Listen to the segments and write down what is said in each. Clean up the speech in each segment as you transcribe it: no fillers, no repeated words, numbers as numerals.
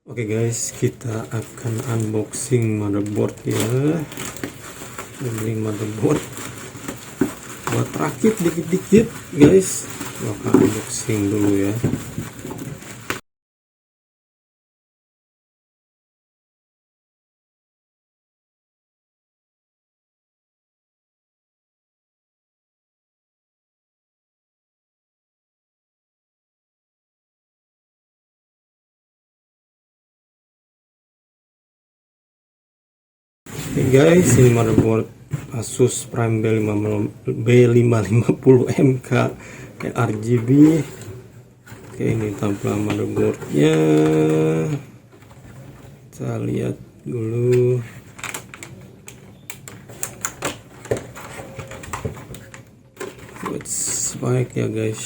Oke guys, kita akan unboxing motherboard ya. Beli motherboard buat rakit dikit-dikit guys. Gua akan unboxing dulu ya. Oke guys, ini motherboard Asus Prime B550MK RGB. Oke, ini tampilan motherboardnya. Kita lihat dulu. Baik ya guys,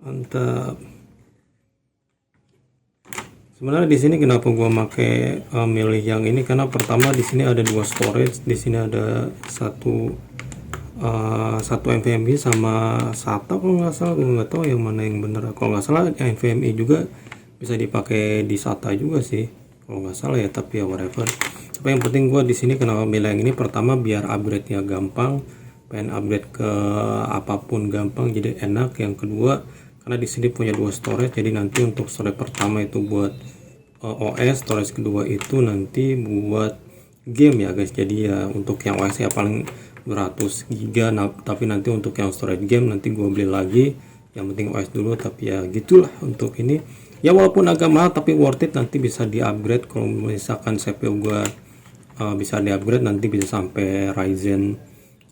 mantap. Sebenarnya di sini kenapa gua pakai milih yang ini, karena pertama di sini ada dua storage, di sini ada satu NVMe sama SATA kalau nggak salah. Gua nggak tahu yang mana yang benar. Kalau nggak salah NVMe juga bisa dipakai di SATA juga sih kalau nggak salah ya, tapi ya whatever. Tapi yang penting gua di sini kenapa milih yang ini, pertama biar upgrade-nya gampang, pengen upgrade ke apapun gampang jadi enak. Yang kedua karena di sini punya dua storage, jadi nanti untuk storage pertama itu buat OS, storage kedua itu nanti buat game ya guys. Jadi ya untuk yang OS ya paling 200 GB, nah, tapi nanti untuk yang storage game nanti gue beli lagi. Yang penting OS dulu, tapi ya gitulah untuk ini ya, walaupun agak mahal tapi worth it. Nanti bisa di upgrade kalau misalkan CPU gue bisa di upgrade, nanti bisa sampai Ryzen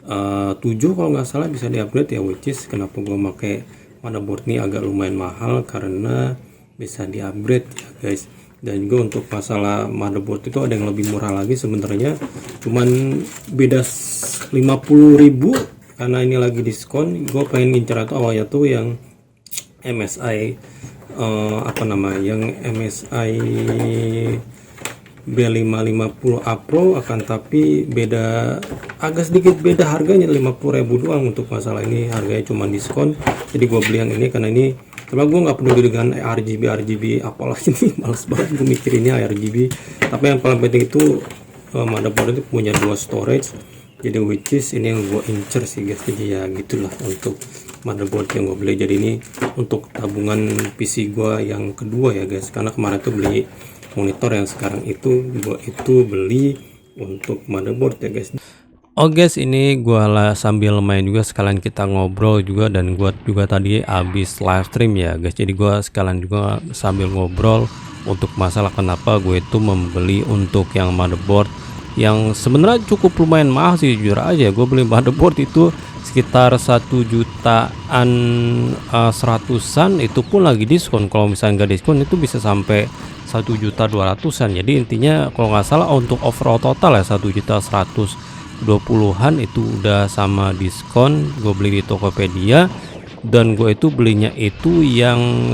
7 kalau nggak salah bisa di upgrade ya, which is kenapa gue pakai motherboard ini agak lumayan mahal karena bisa di upgrade ya guys. Dan juga untuk masalah motherboard itu ada yang lebih murah lagi sebenarnya, cuman beda 50.000 karena ini lagi diskon. Gue pengen ngincar itu awalnya tuh yang MSI yang MSI B550 Pro, akan tapi beda agak sedikit beda harganya, 50.000 doang. Untuk masalah ini harganya cuma diskon, jadi gue beli yang ini karena ini karena gue nggak peduli dengan RGB apalagi nih, males banget gue mikirinnya RGB. Tapi yang paling penting itu motherboard itu punya dua storage, jadi which is ini yang gue incer sih guys. Jadi ya gitulah untuk motherboard yang gue beli. Jadi ini untuk tabungan PC gue yang kedua ya guys, karena kemarin tuh beli monitor, yang sekarang itu gue itu beli untuk motherboard ya guys. Oh guys, ini gua lah sambil main juga sekalian kita ngobrol juga, dan gua juga tadi habis live stream ya guys. Jadi gua sekalian juga sambil ngobrol untuk masalah kenapa gue itu membeli untuk yang motherboard yang sebenarnya cukup lumayan mahal sih, jujur aja. Gue beli motherboard itu sekitar 1 jutaan 100-an, itu pun lagi diskon. Kalau misalnya nggak diskon itu bisa sampai 1.200.000-an. Jadi intinya kalau nggak salah untuk overall total ya 1.120.000-an itu udah sama diskon. Gue beli di Tokopedia, dan gue itu belinya itu yang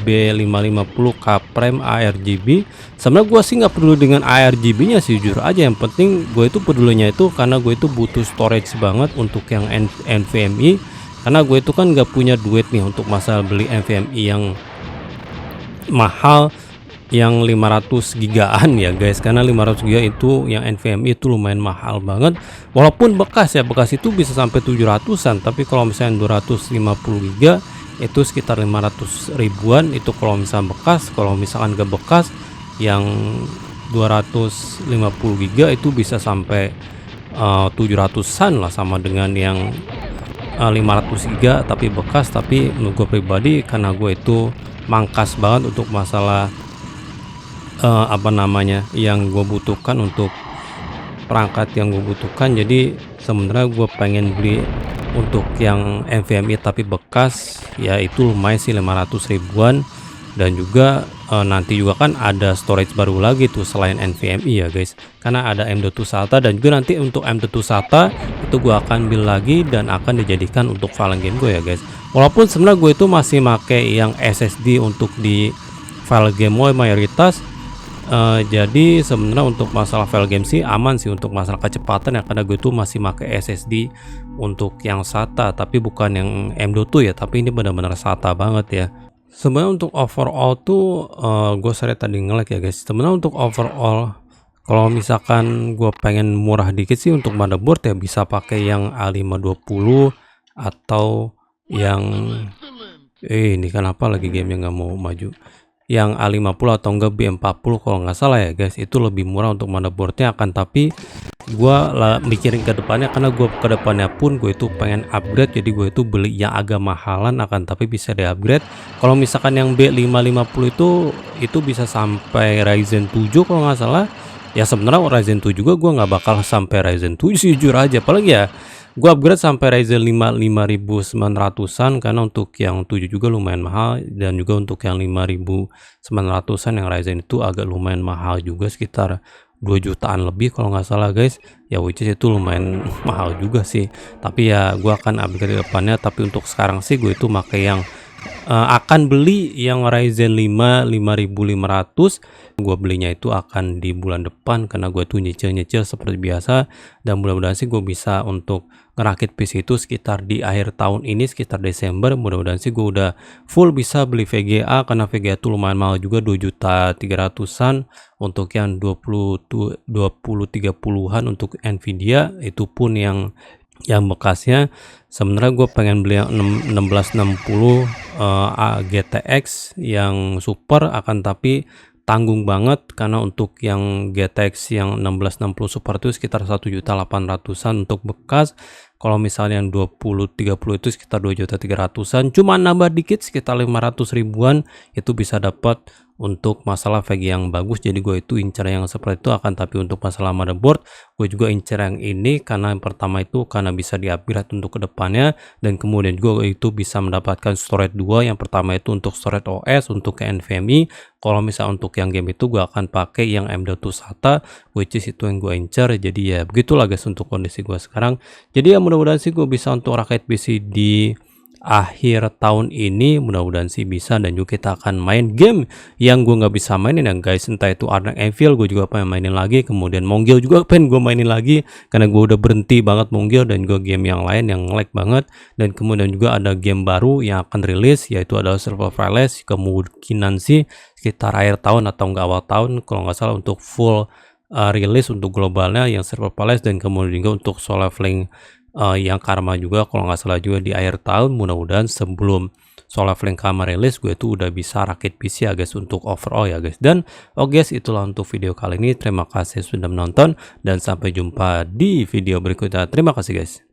B550K Prime ARGB. Sebenarnya gue sih nggak peduli dengan ARGB nya sih, jujur aja. Yang penting gue itu pedulinya itu karena gue itu butuh storage banget untuk yang NVMe, karena gue itu kan nggak punya duit nih untuk masalah beli NVMe yang mahal yang 500 gigaan ya guys, karena 500 giga itu yang NVMe itu lumayan mahal banget. Walaupun bekas ya, bekas itu bisa sampai 700-an, tapi kalau misalnya 250 giga itu sekitar 500 ribuan itu kalau misalnya bekas. Kalau misalkan gak bekas yang 250 giga itu bisa sampai 700-an lah, sama dengan yang 500 giga tapi bekas. Tapi menurut gue pribadi, karena gue itu mangkas banget untuk masalah yang gue butuhkan, untuk perangkat yang gue butuhkan, jadi sebenarnya gue pengen beli untuk yang NVMe tapi bekas ya, itu lumayan sih 500 ribuan. Dan juga nanti juga kan ada storage baru lagi tuh selain NVMe ya guys, karena ada M.2 SATA, dan juga nanti untuk M.2 SATA itu gue akan beli lagi dan akan dijadikan untuk file game gue ya guys. Walaupun sebenarnya gue itu masih pakai yang SSD untuk di file game gue mayoritas, Jadi sebenarnya untuk masalah file game sih aman sih untuk masalah kecepatan ya, karena gue tuh masih pakai SSD untuk yang SATA tapi bukan yang M.2 ya, tapi ini benar-benar SATA banget ya. Sebenarnya untuk overall tuh gue sering tadi nge-lag ya guys. Sebenarnya untuk overall kalau misalkan gue pengen murah dikit sih untuk motherboard ya bisa pakai yang A520 atau yang ini kenapa lagi gamenya nggak mau maju, yang A50 atau enggak B40 kalau nggak salah ya guys. Itu lebih murah untuk motherboardnya, akan tapi gua mikirin ke depannya, karena gua ke depannya pun gue itu pengen upgrade, jadi gue itu beli yang agak mahalan akan tapi bisa di upgrade. Kalau misalkan yang B550 itu bisa sampai Ryzen 7 kalau nggak salah ya. Sebenarnya Ryzen 7 juga gua nggak bakal sampai Ryzen 7 sih, jujur aja, apalagi ya gua upgrade sampai Ryzen 5 5900-an, karena untuk yang 7 juga lumayan mahal, dan juga untuk yang 5900-an yang Ryzen itu agak lumayan mahal juga, sekitar 2 jutaan lebih kalau nggak salah guys ya, which is itu lumayan mahal juga sih. Tapi ya gua akan upgrade ke depannya, tapi untuk sekarang sih gue itu pakai yang akan beli yang Ryzen 5 5500. Gue belinya itu akan di bulan depan, karena gue tuh nyicil-nyicil seperti biasa, dan mudah-mudahan sih gue bisa untuk ngerakit PC itu sekitar di akhir tahun ini, sekitar Desember. Mudah-mudahan sih gue udah full bisa beli VGA, karena VGA tuh lumayan mahal juga, 2.300.000-an untuk yang 20-30-an untuk Nvidia, itu pun yang bekasnya. Sebenarnya gue pengen beli yang 1660 GTX yang super, akan tapi tanggung banget, karena untuk yang GTX yang 1660 super itu sekitar 1.800.000-an untuk bekas. Kalau misalnya yang 20-30 itu sekitar 2.300.000-an, cuma nambah dikit sekitar 500 ribuan itu bisa dapat untuk masalah VGA yang bagus. Jadi gue itu incer yang seperti itu, akan tapi untuk masalah motherboard gue juga incer yang ini, karena yang pertama itu karena bisa di-upgrade untuk kedepannya, dan kemudian juga itu bisa mendapatkan storage 2. Yang pertama itu untuk storage OS untuk ke NVMe. Kalau misalnya untuk yang game itu gue akan pakai yang M.2 SATA, which is itu yang gue incer. Jadi ya begitulah guys untuk kondisi gue sekarang. Jadi ya mudah-mudahan sih gue bisa untuk rakit PC di akhir tahun ini, mudah-mudahan sih bisa, dan juga kita akan main game yang gue nggak bisa mainin ya guys, entah itu Arnak Evil gue juga pengen mainin lagi, kemudian Monggil juga pengen gue mainin lagi karena gue udah berhenti banget Monggil, dan juga game yang lain yang lag banget. Dan kemudian juga ada game baru yang akan rilis, yaitu adalah Survivalist, kemungkinan sih sekitar akhir tahun atau enggak awal tahun kalau nggak salah, untuk full rilis untuk globalnya yang Survivalist, dan kemudian juga untuk Soul Leveling yang Karma juga kalau nggak salah juga di akhir tahun. Mudah-mudahan sebelum Soul Leveling Karma rilis gue tuh udah bisa rakit PC ya guys untuk overall ya guys. Dan oke guys, itulah untuk video kali ini. Terima kasih sudah menonton dan sampai jumpa di video berikutnya. Terima kasih guys.